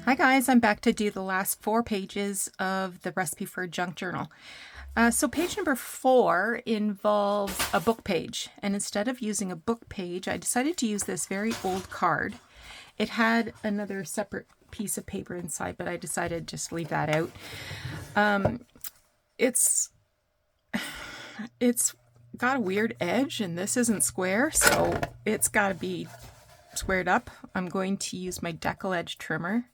Hi guys, I'm back to do the last 4 pages of the recipe for a junk journal. So page number 4 involves a book page, and instead of using a book page, I decided to use this very old card. It had another separate piece of paper inside, but I decided just to leave that out. It's got a weird edge, and this isn't square, so it's got to be squared up. I'm going to use my decal edge trimmer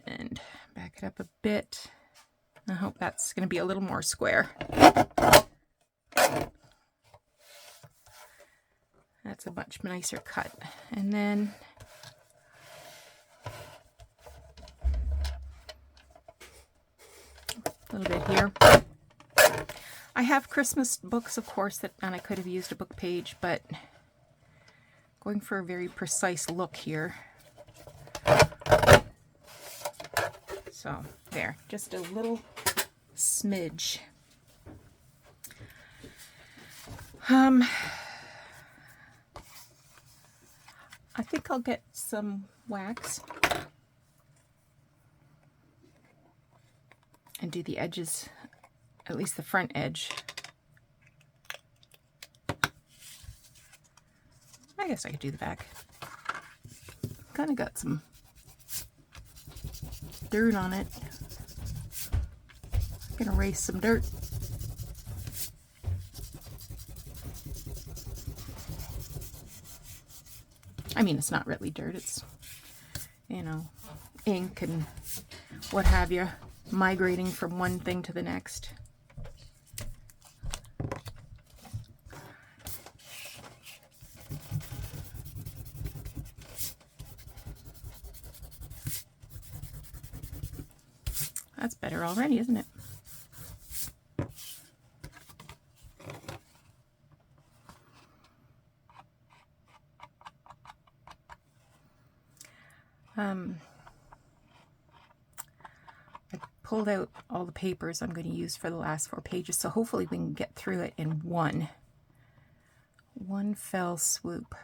and back it up a bit. I hope that's going to be a little more square. That's a much nicer cut. And then a little bit here. I have Christmas books, of course, and I could have used a book page, but going for a very precise look here. So there, just a little smidge. I think I'll get some wax and do the edges, at least the front edge. I guess I could do the back. Kind of got some dirt on it. I'm gonna erase some dirt. I mean, it's not really dirt, it's, you know, ink and what have you, migrating from one thing to the next. That's better already, isn't it? I pulled out all the papers I'm going to use for the last 4 pages, so hopefully we can get through it in one fell swoop.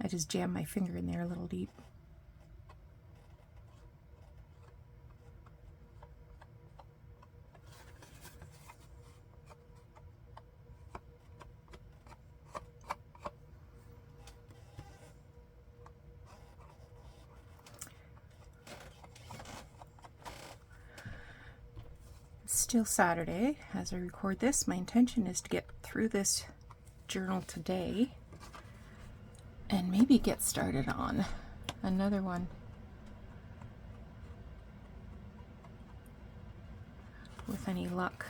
I just jammed my finger in there a little deep. It's still Saturday as I record this. My intention is to get through this journal today and maybe get started on another one with any luck.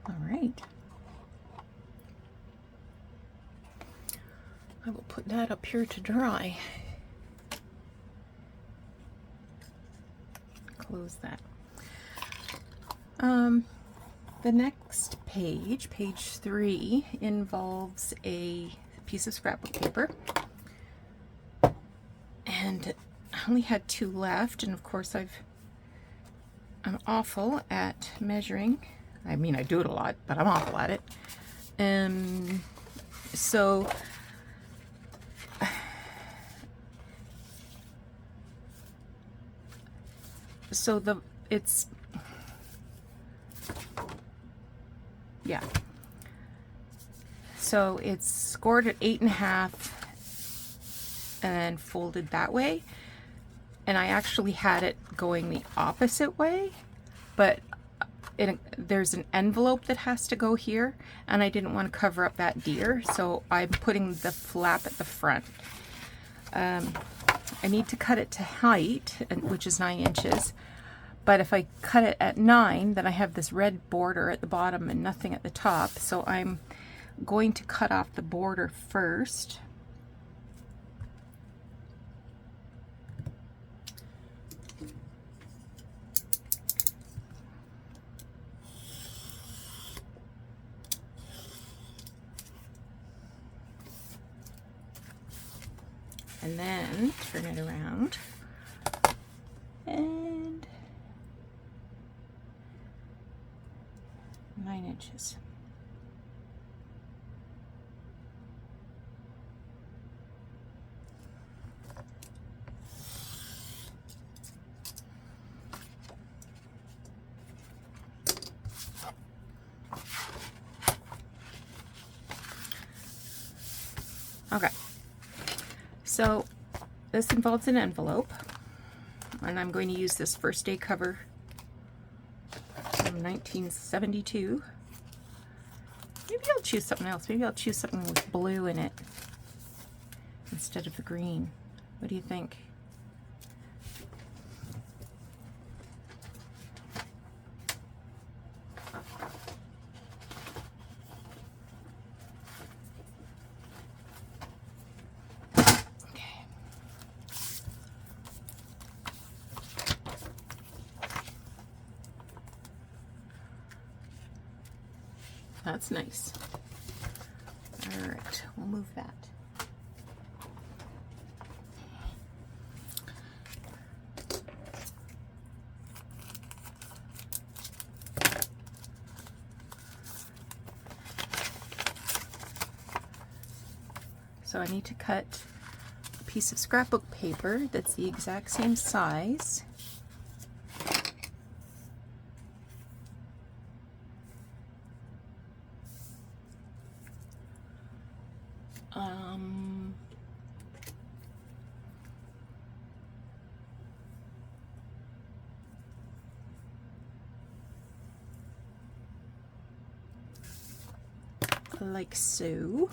All right. I will put that up here to dry. Close that. The next page, page 3, involves a piece of scrapbook paper. And I only had 2 left, and of course I'm awful at measuring. I mean, I do it a lot, but I'm awful at it. So it's scored at 8.5 and then folded that way. And I actually had it going the opposite way, but there's an envelope that has to go here, and I didn't want to cover up that deer, so I'm putting the flap at the front. I need to cut it to height, which is 9 inches, But if I cut it at 9, then I have this red border at the bottom and nothing at the top. So I'm going to cut off the border first. And then turn it around and 9 inches. Okay. So this involves an envelope, and I'm going to use this First Day cover from 1972. Maybe I'll choose something else. Maybe I'll choose something with blue in it instead of the green. What do you think? That's nice. All right, we'll move that. So I need to cut a piece of scrapbook paper that's the exact same size. Like so.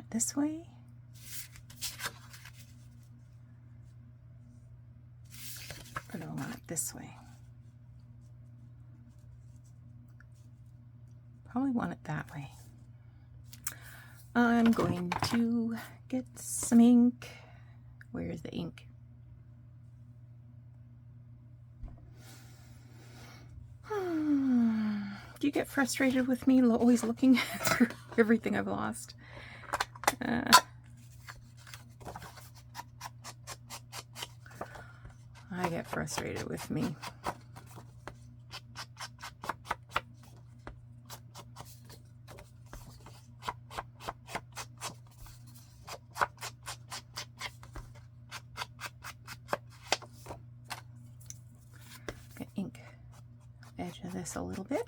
This way. Or do I want it this way? Probably want it that way. I'm going to get some ink. Where's the ink? Do you get frustrated with me always looking for everything I've lost? I get frustrated with me. Get ink edge of this a little bit.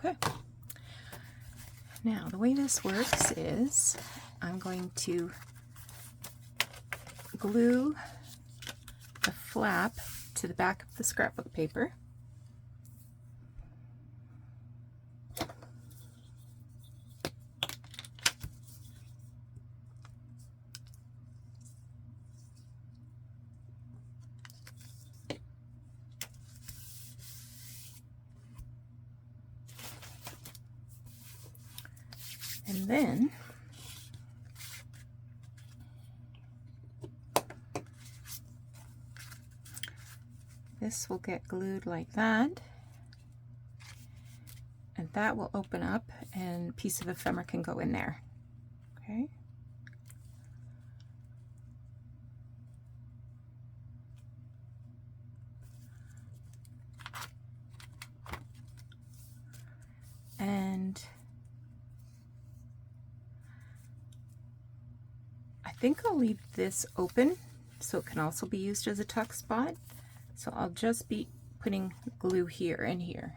Okay. Now the way this works is I'm going to glue the flap to the back of the scrapbook paper. And then This will get glued like that, and that will open up and a piece of ephemera can go in there. Okay. And I think I'll leave this open so it can also be used as a tuck spot. So I'll just be putting glue here and here.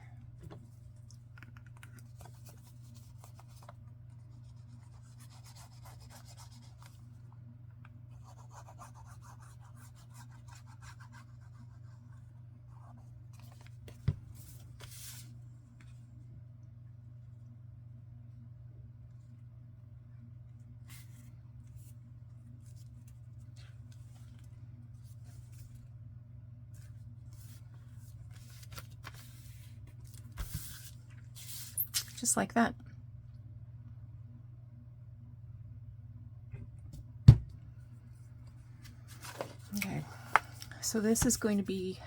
Just like that. Okay, so this is going to be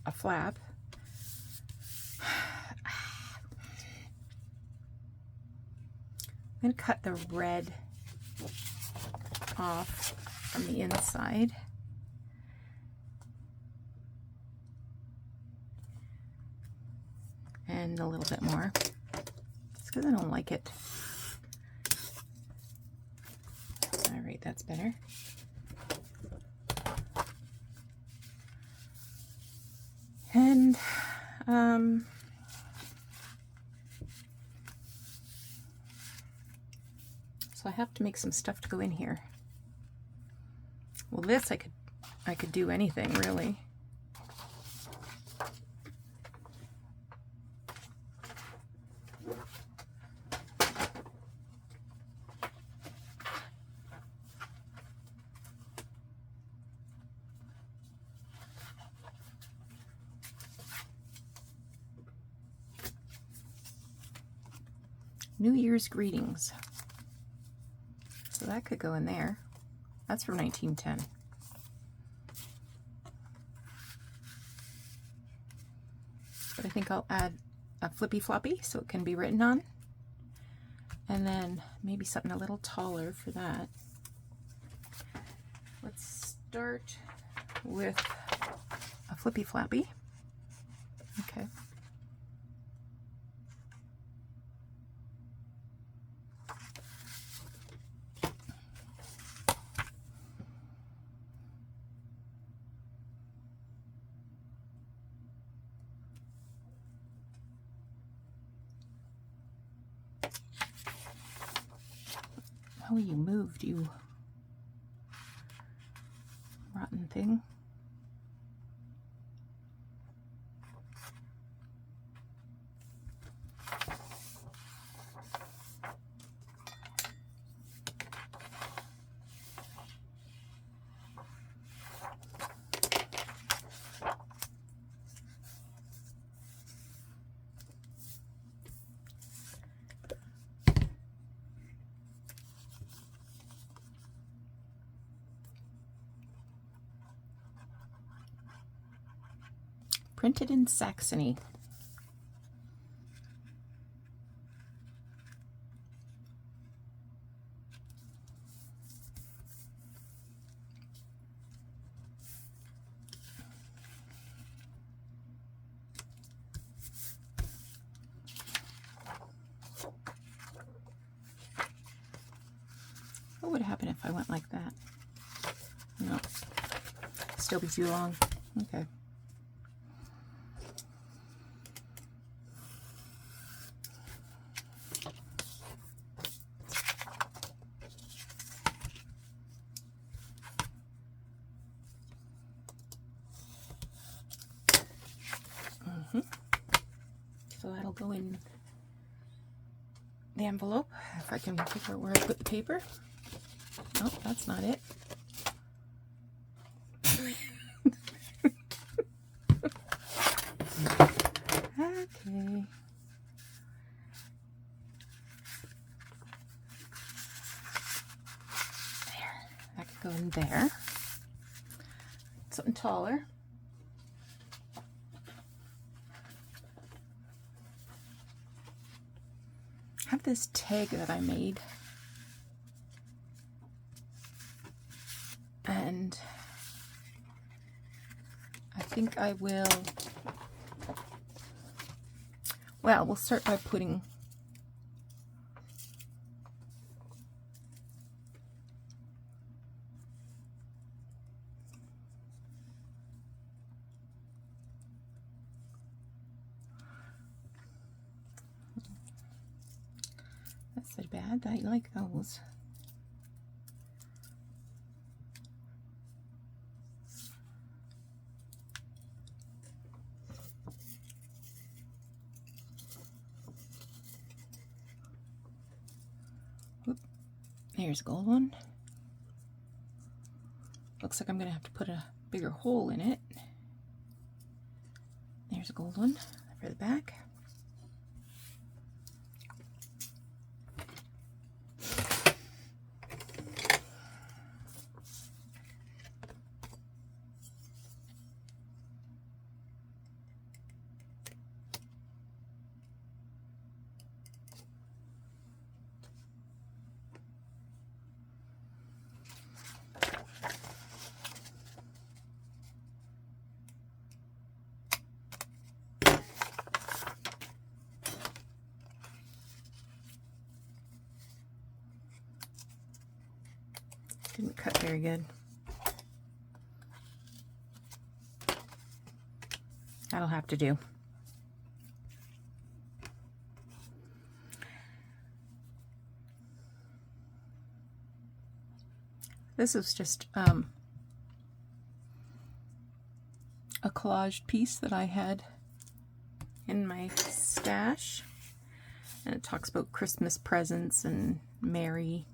a flap. I'm going to cut the red off from the inside. And a little bit more. It's because I don't like it. All right, that's better. And so I have to make some stuff to go in here. Well, this I could do anything really. New Year's greetings. So that could go in there. That's from 1910. But I think I'll add a flippy floppy so it can be written on. And then maybe something a little taller for that. Let's start with a flippy flappy. Okay. Oh, you moved, you rotten thing. Printed in Saxony. What would happen if I went like that? No, still be too long. Okay. So that'll go in the envelope. If I can figure out where I put the paper. Oh, that's not it. Okay. There. That could go in there. Something taller. have this tag that I made, and I think I will, well, we'll start by putting that's so bad. I like those. There's a gold one. Looks like I'm going to have to put a bigger hole in it. There's a gold one for the back. Didn't cut very good. That'll have to do. This is just a collaged piece that I had in my stash, and it talks about Christmas presents and Mary.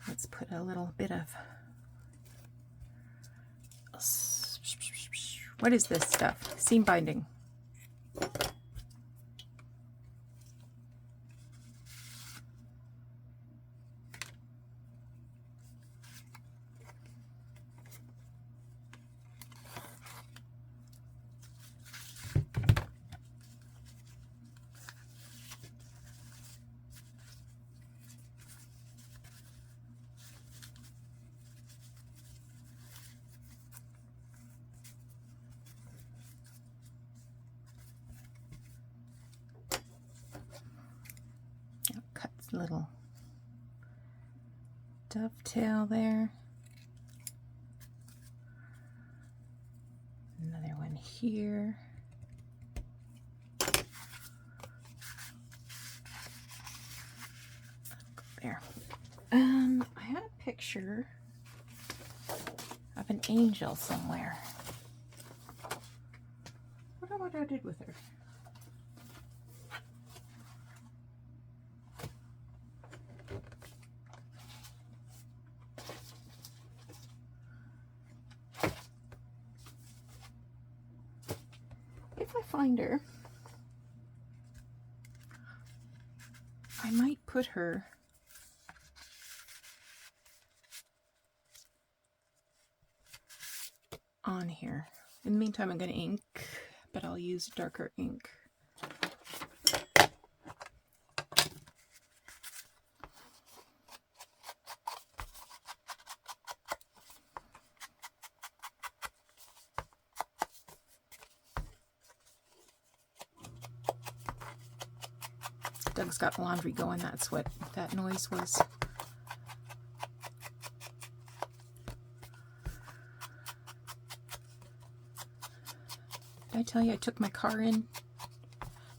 Let's put a little bit of, what is this stuff? Seam binding. Little dovetail there. Another one here. There. I had a picture of an angel somewhere. I wonder what I did with her. If I find her, I might put her on here. In the meantime, I'm going to ink, but I'll use darker ink. Doug's got laundry going, that's what that noise was. Did I tell you I took my car in?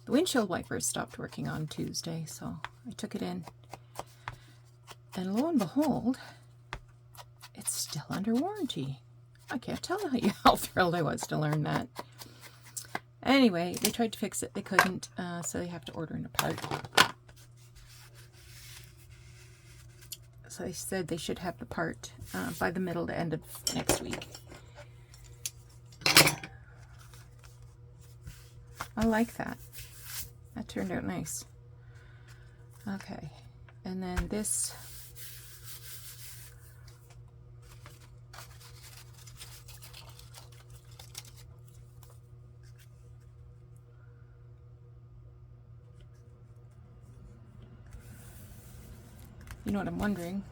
The windshield wipers stopped working on Tuesday, so I took it in. And lo and behold, it's still under warranty. I can't tell you how thrilled I was to learn that. Anyway, they tried to fix it. They couldn't, so they have to order in a part. So I said they should have the part by the middle to end of next week. I like that. That turned out nice. Okay, and then this you know what I'm wondering?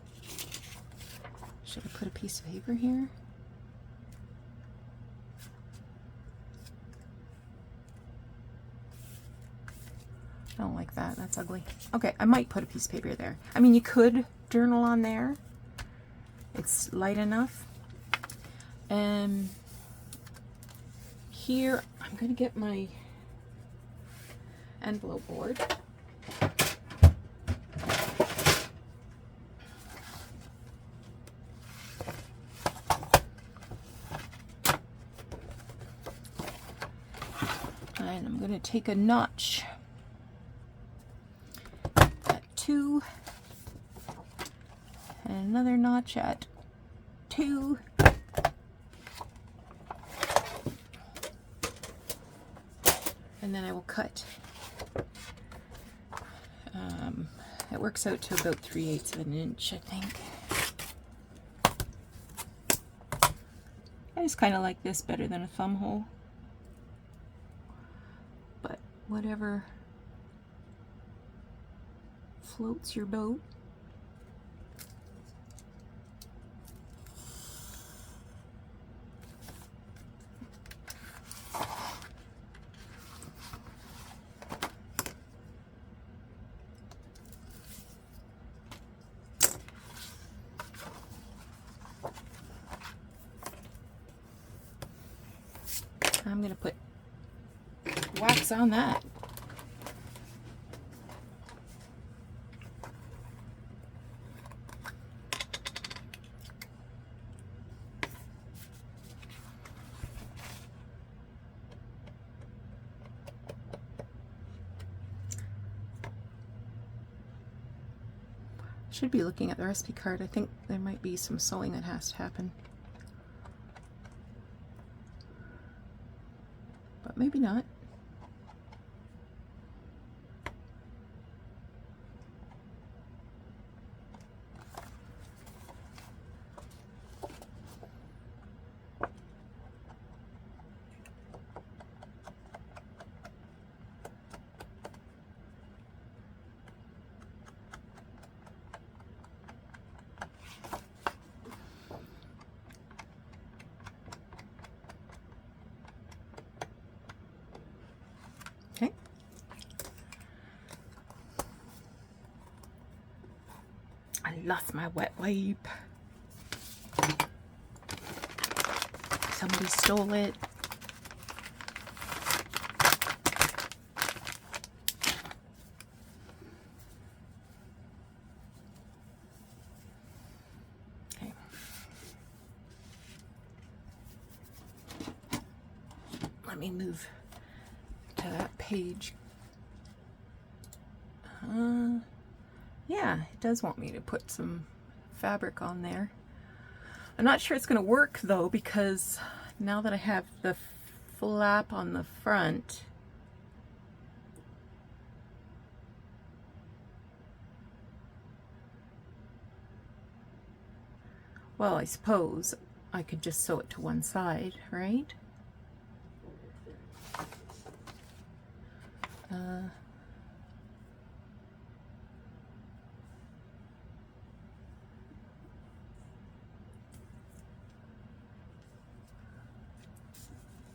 Should I put a piece of paper here? I don't like that. That's ugly. Okay, I might put a piece of paper there. I mean, you could journal on there. It's light enough. And here, I'm going to get my envelope board. And I'm going to take a notch at 2 and another notch at 2. And then I will cut. It works out to about 3/8 of an inch, I think. I just kind of like this better than a thumb hole. But whatever floats your boat. I'm going to put wax on that. Should be looking at the recipe card. I think there might be some sewing that has to happen. But maybe not. Okay. I lost my wet wipe. Somebody stole it. Okay. Let me move to that page. Yeah, it does want me to put some fabric on there. I'm not sure it's going to work though, because now that I have the flap on the front, well, I suppose I could just sew it to one side, right?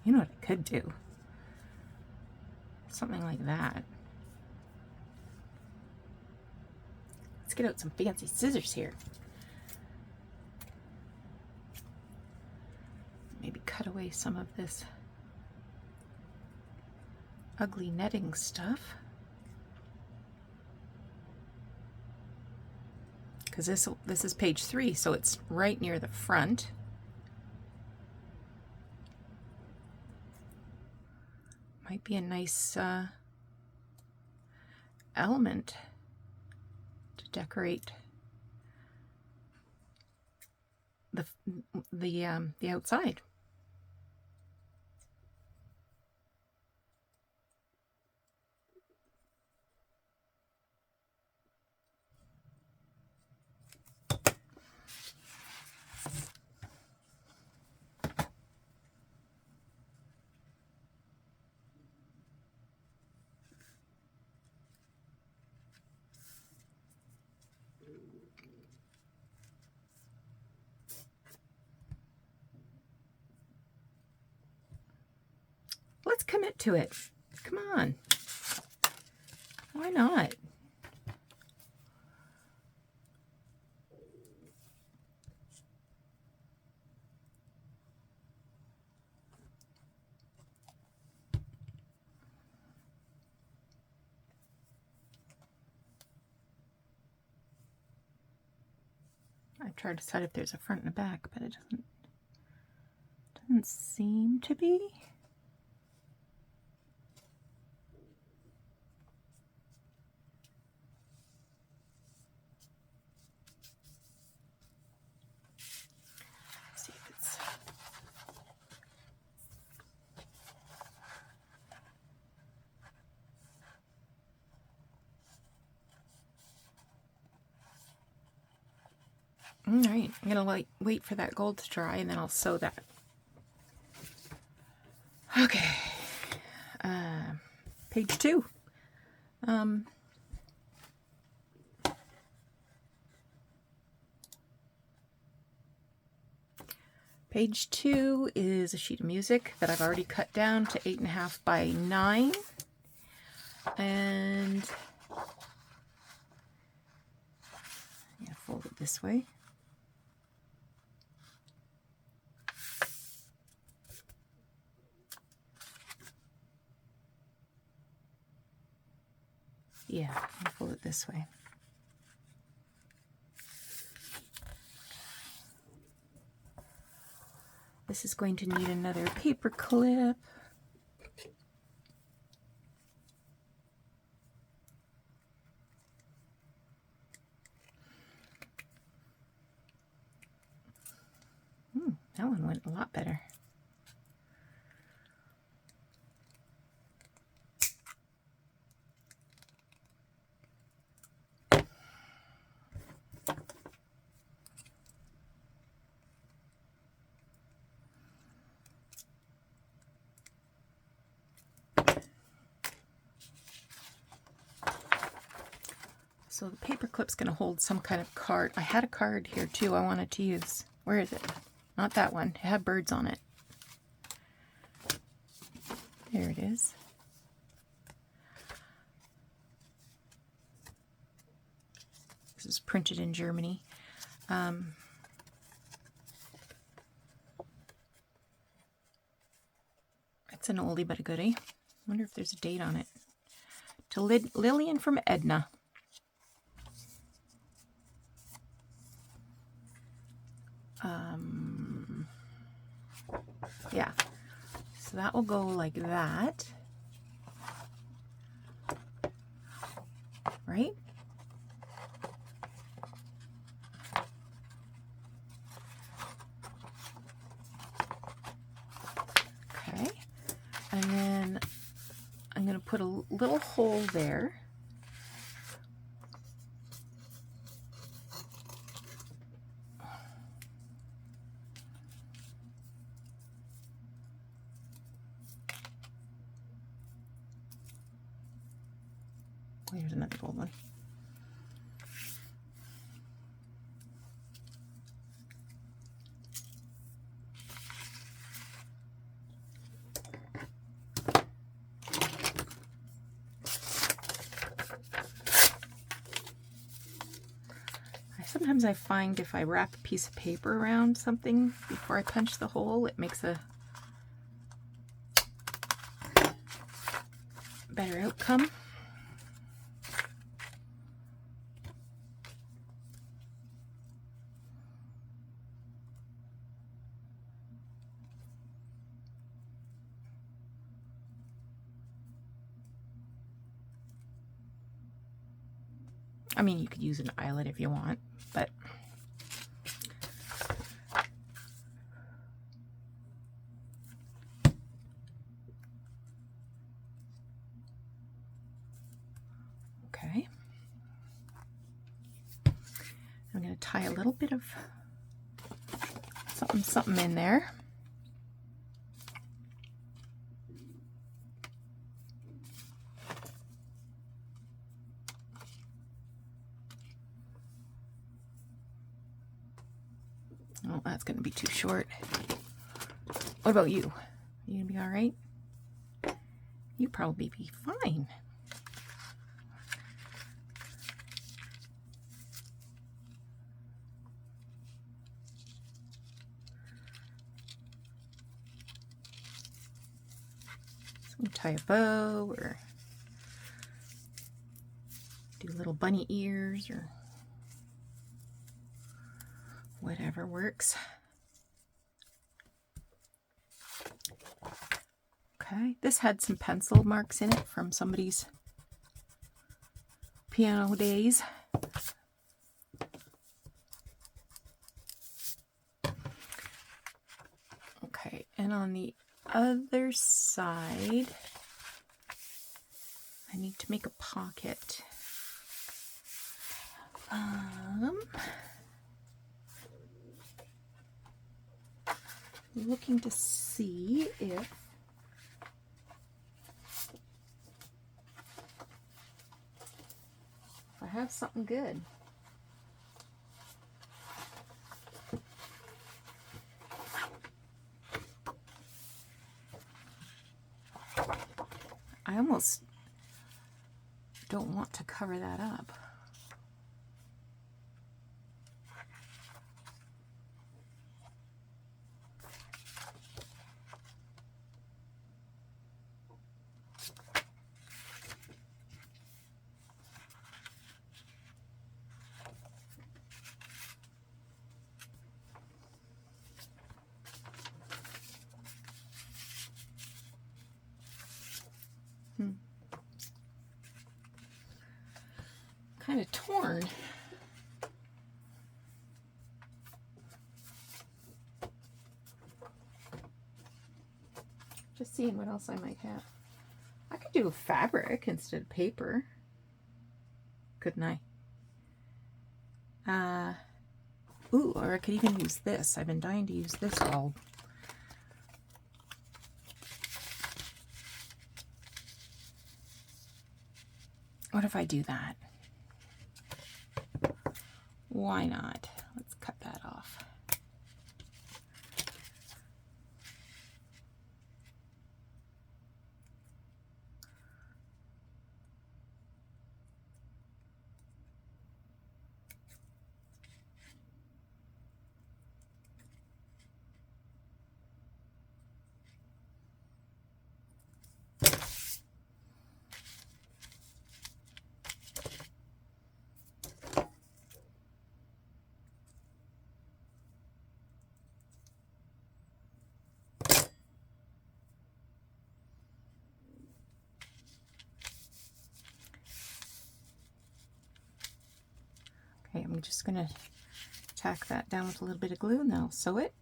You know what I could do? Something like that. Let's get out some fancy scissors here. Maybe cut away some of this ugly netting stuff. Because this is page 3, so it's right near the front. Might be a nice element to decorate the outside. Let's commit to it. Come on. Why not? I tried to decide if there's a front and a back, but it doesn't seem to be. Let's see if it's all right. I'm gonna wait for that gold to dry, and then I'll sew that. Okay, page 2. Page 2 is a sheet of music that I've already cut down to 8.5 by 9, and I'm gonna fold it this way. Yeah, I'll fold it this way. This is going to need another paper clip. That one went a lot better. So the paper clip's going to hold some kind of card. I had a card here too I wanted to use. Where is it? Not that one. It had birds on it. There it is. This is printed in Germany. It's an oldie but a goodie. I wonder if there's a date on it. To Lillian from Edna. Yeah, so that will go like that, right? Okay, and then I'm going to put a little hole there. Here's another gold one. Sometimes I find if I wrap a piece of paper around something before I punch the hole, it makes a better outcome. I mean, you could use an eyelet if you want, but little bit of something in there. Oh, that's going to be too short. What about you? You gonna be all right? You probably be fine. So we tie a bow or do little bunny ears or whatever works. Okay, this had some pencil marks in it from somebody's piano days. Okay, and on the other side, I need to make a pocket. Looking to see if I have something good. I almost don't want to cover that up. Kind of torn. Just seeing what else I might have. I could do fabric instead of paper, couldn't I? Ooh, or I could even use this. I've been dying to use this all. What if I do that? Why not? Let's cut that off. Okay, I'm just going to tack that down with a little bit of glue and then I'll sew it.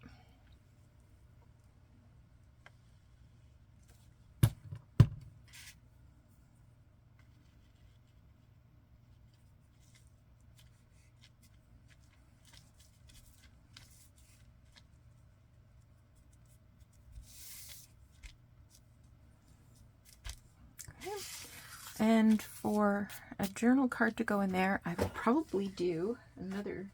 And for a journal card to go in there, I will probably do another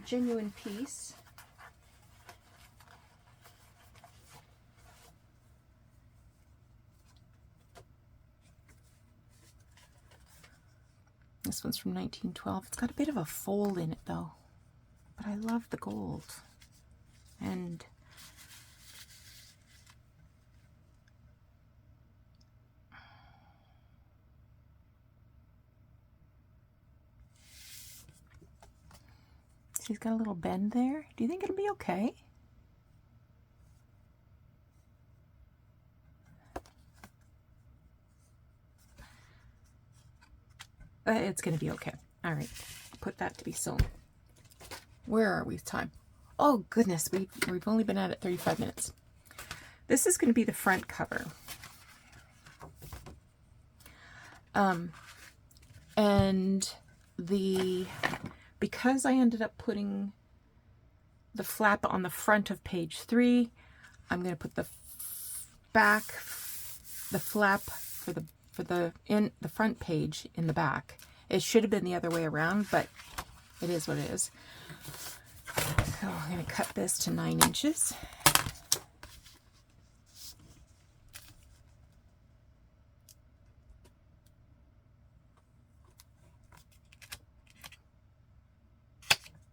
genuine piece. This one's from 1912. It's got a bit of a fold in it though, but I love the gold. And he's got a little bend there. Do you think it'll be okay? It's going to be okay. All right, put that to be sewn. Where are we with time? Oh goodness, we've only been at it 35 minutes. This is going to be the front cover. And because I ended up putting the flap on the front of page 3, I'm going to put the flap for the front page in the back. It should have been the other way around, but it is what it is. So I'm going to cut this to 9 inches.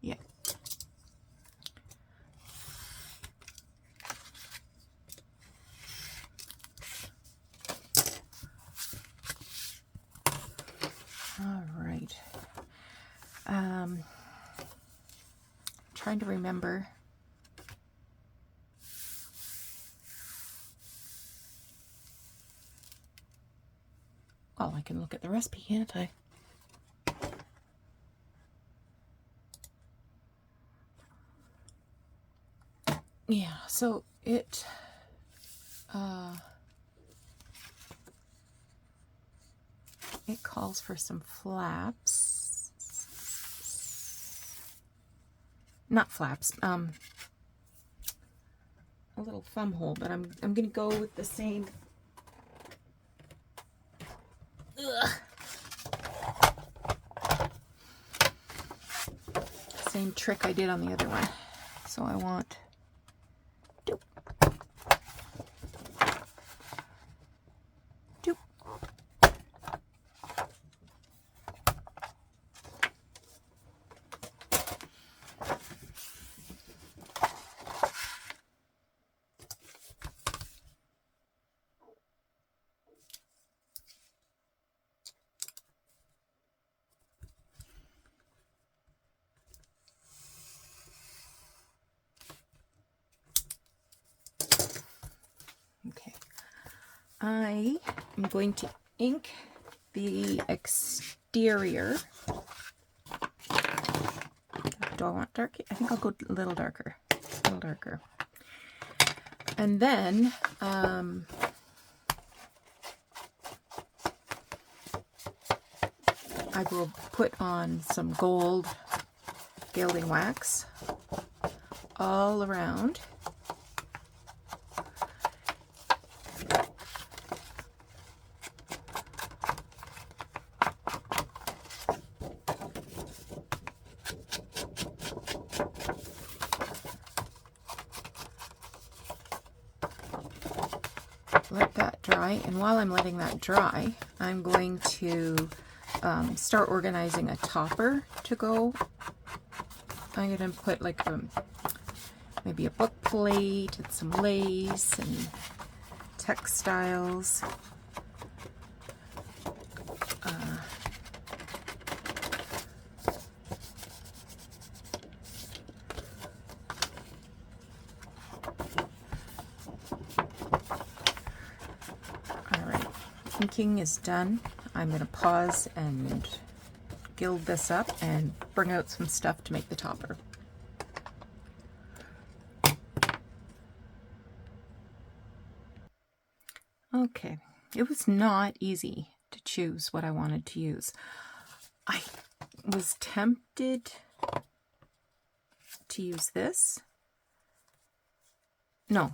Yeah. All right. Trying to remember. Well, I can look at the recipe, can't I? Yeah, so it calls for some flaps. Not flaps, a little thumb hole, but I'm going to go with the same. Same trick I did on the other one. So I want doop, doop. Okay, I am going to ink the exterior. Do I want dark? I think I'll go a little darker. A little darker. And then I will put on some gold gilding wax all around. Let that dry, and while I'm letting that dry, I'm going to start organizing a topper to go. I'm going to put like maybe a book plate and some lace and textiles. Inking is done. I'm going to pause and gild this up and bring out some stuff to make the topper. Okay, it was not easy to choose what I wanted to use. I was tempted to use this. No.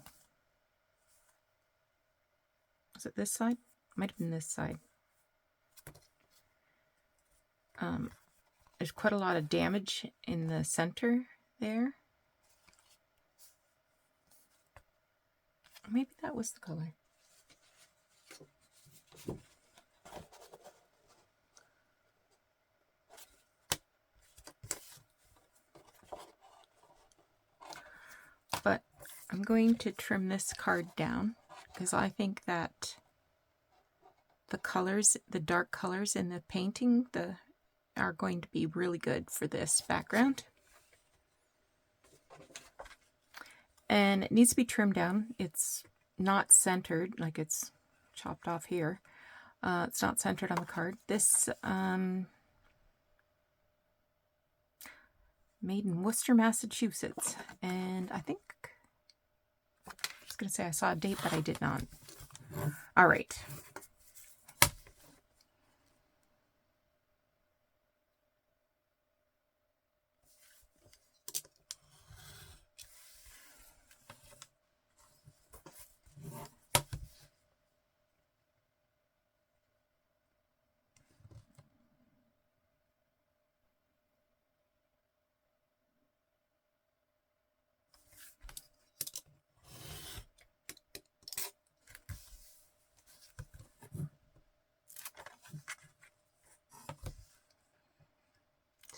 Was it this side? Might have been this side. There's quite a lot of damage in the center there. Maybe that was the color. But I'm going to trim this card down because I think that the colors, the dark colors in the painting, are going to be really good for this background. And it needs to be trimmed down. It's not centered, like it's chopped off here. It's not centered on the card. This made in Worcester, Massachusetts. And I think, I was going to say I saw a date, but I did not. All right.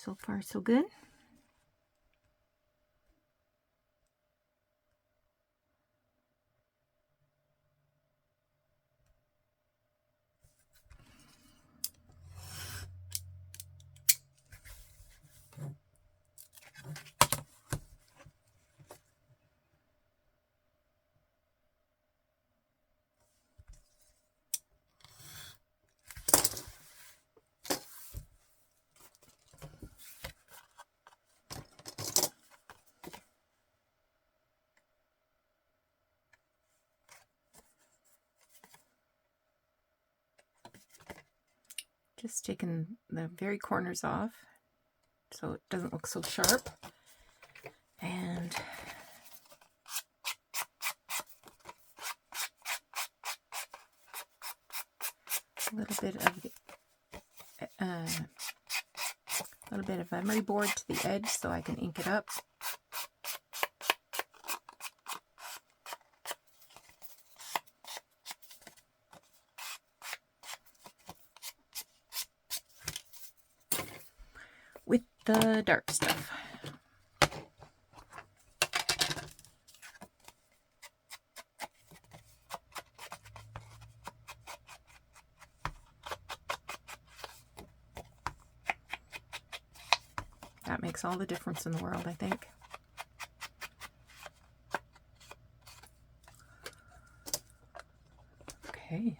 So far, so good. Just taking the very corners off so it doesn't look so sharp. And a little bit of emery board to the edge so I can ink it up. With the dark stuff. That makes all the difference in the world, I think. Okay.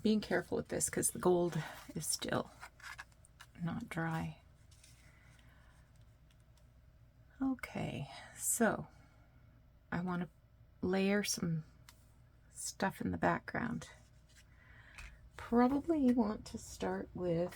Being careful with this because the gold is still not dry. Okay, so I want to layer some stuff in the background. Probably want to start with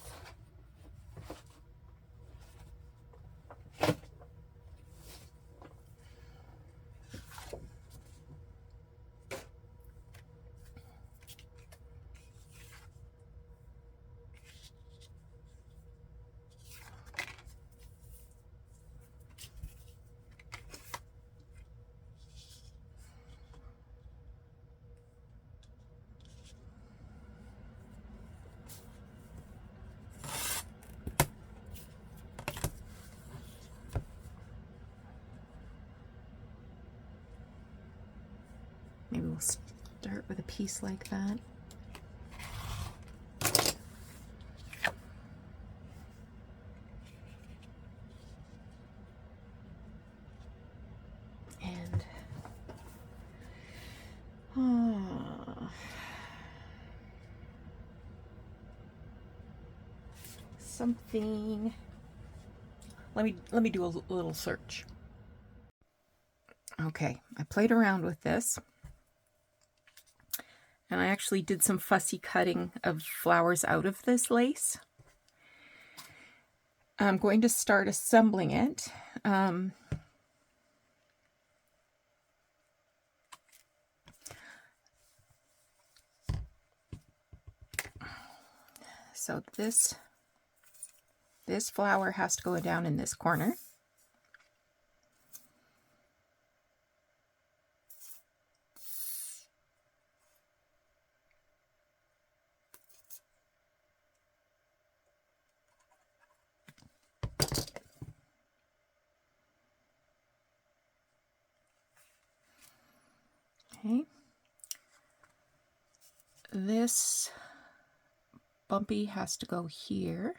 maybe we'll start with a piece like that. And something. Let me do a little search. Okay, I played around with this. And I actually did some fussy cutting of flowers out of this lace. I'm going to start assembling it. So this flower has to go down in this corner. Okay. This bumpy has to go here.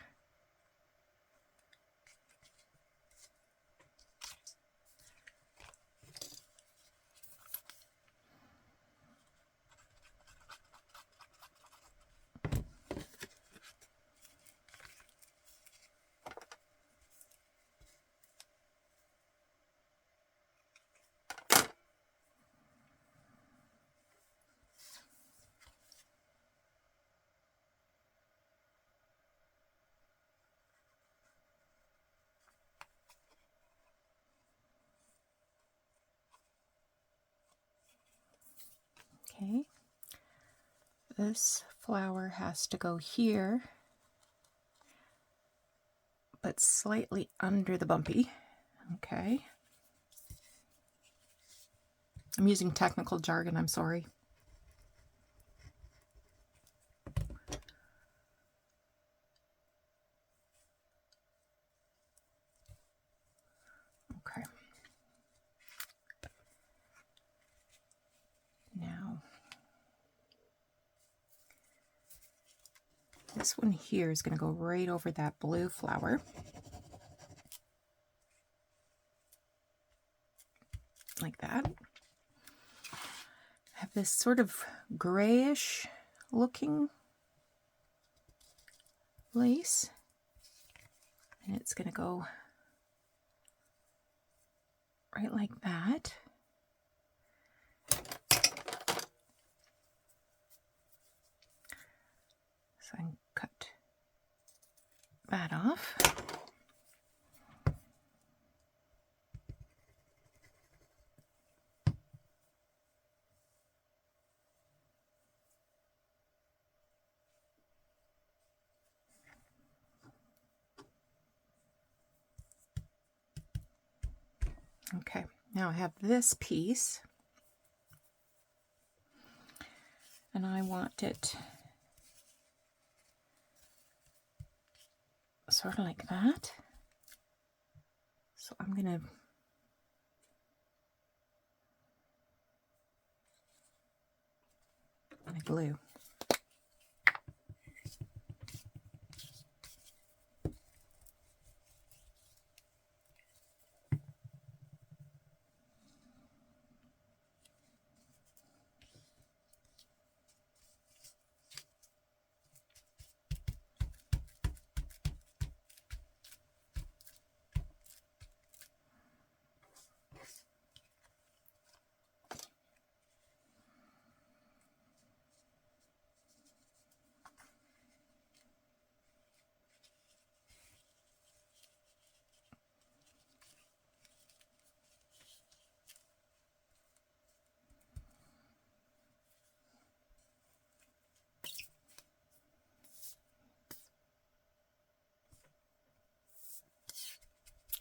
Okay, this flower has to go here, but slightly under the bumpy. Okay. I'm using technical jargon, I'm sorry. This one here is going to go right over that blue flower. Like that. I have this sort of grayish looking lace, and it's going to go right like that. So I can cut that off. Okay, now I have this piece, and I want it sort of like that. So I'm going to glue.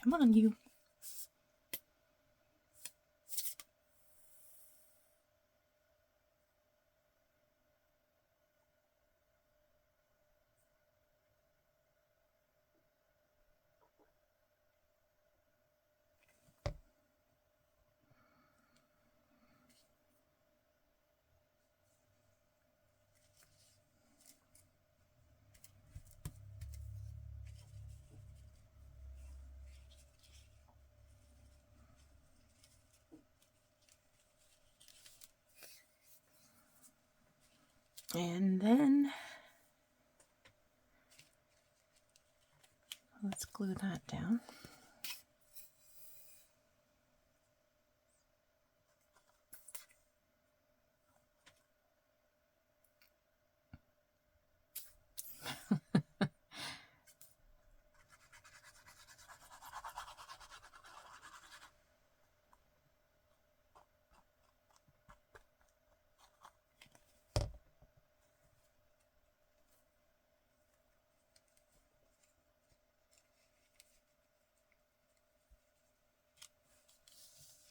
Come on, you. And then let's glue that down.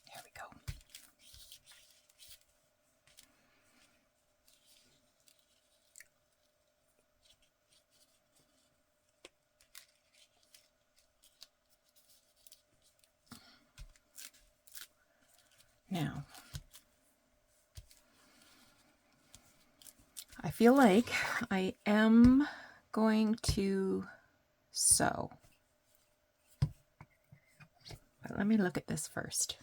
There we go. Now, I feel like I am going to sew. But let me look at this first.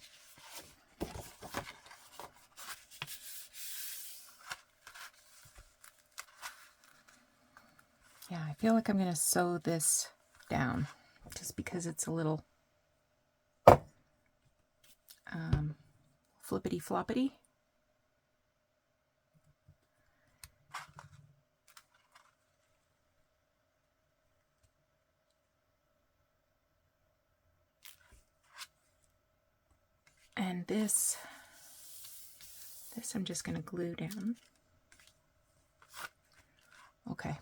Yeah, I feel like I'm going to sew this down just because it's a little flippity floppity. And this I'm just going to glue down. Okay,